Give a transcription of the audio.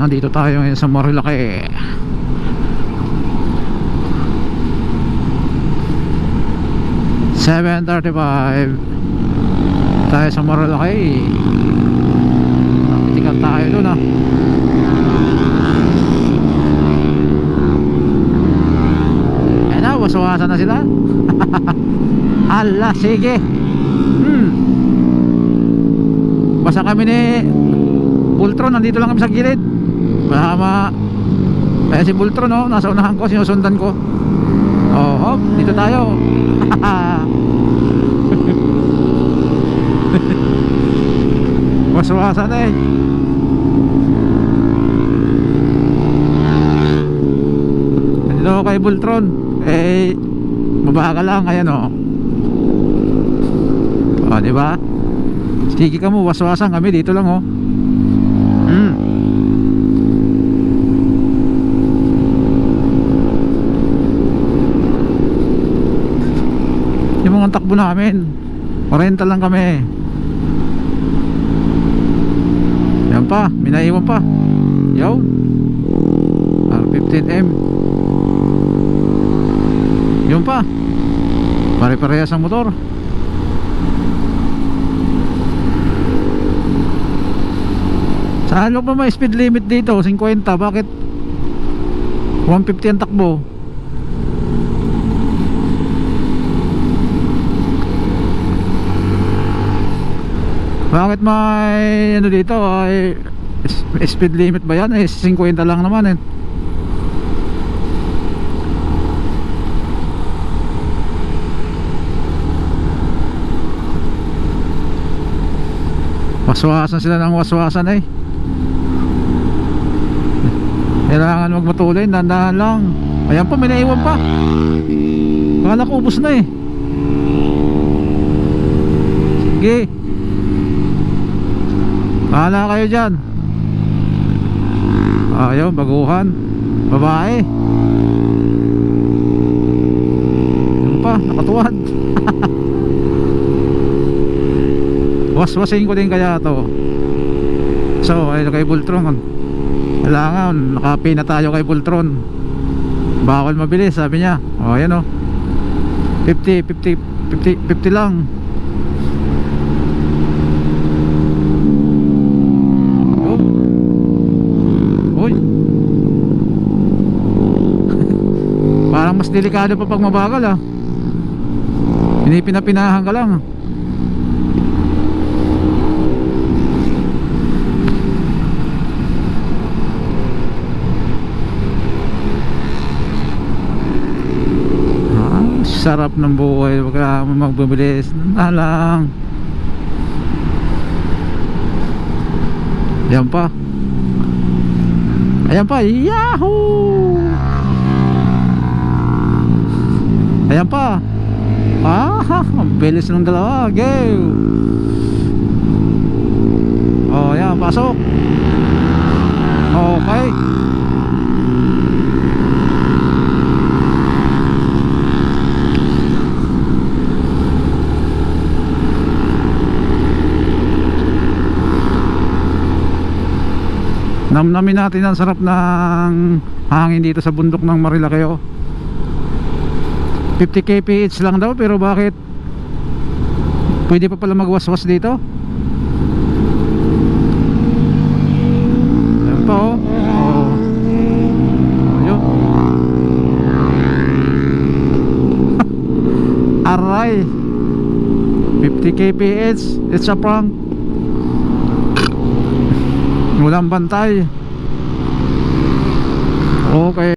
Dito tayo ngayon sa Marilaki. $7:35 tayo sa Marilaki. Napitikan tayo dun ah. Ayan na, waswasan na sila. Ala, sige. Basta kami ni Bultron, nandito lang kami sa gilid. Mahama. Kaya si Bultron, no, nasa unahan ko, sinusundan ko. Oh, hop, dito tayo. Waswasan eh. Nandito ako kay Bultron. Eh, mabagal lang, ayan o. O, diba? Sige ka mo, waswasan kami, dito lang o. Yung mga takbo namin 40 lang kami. Yan pa, minaiwan pa. Yaw R15M. Yun pa, pare-parehas ang motor. Sa ano pa may speed limit dito 50, bakit 150 ang takbo? Bakit may ano dito ay speed limit ba yan? Eh 50 lang naman eh. Waswasan sila ng waswasan eh. Kailangan magmatuloy, dandahan lang. Ayan pa, may naiwan pa. Kala ko ubos na eh. Sige, bahala kayo dyan. Ayaw, baguhan. Babae. Yan pa, nakatuwad. Waswasin ko din kaya to. So, ayun kay Bultron. Kailangan, nakapi na tayo kay Bultron. Bawal mabilis, sabi niya. O, ayan o. 50 lang. Parang mas delikado pa pag mabagal ah. Pinipinapinahan ka lang. Sarap ng buhay, wag ka magbibilis. Lang. Ayan pa. Ayan pa. Yahoo! Ayan pa. Ang bilis ng dalawa. Go. Oh, ayan, pasok. Okay. Namnamin natin ang sarap ng hangin dito sa bundok ng Marilaki. 50 kph lang daw, pero bakit pwede pa pala magwaswas dito? Ayan pa oh. Ayun. Aray, 50 kph. It's a prank. Walang bantay. Okay.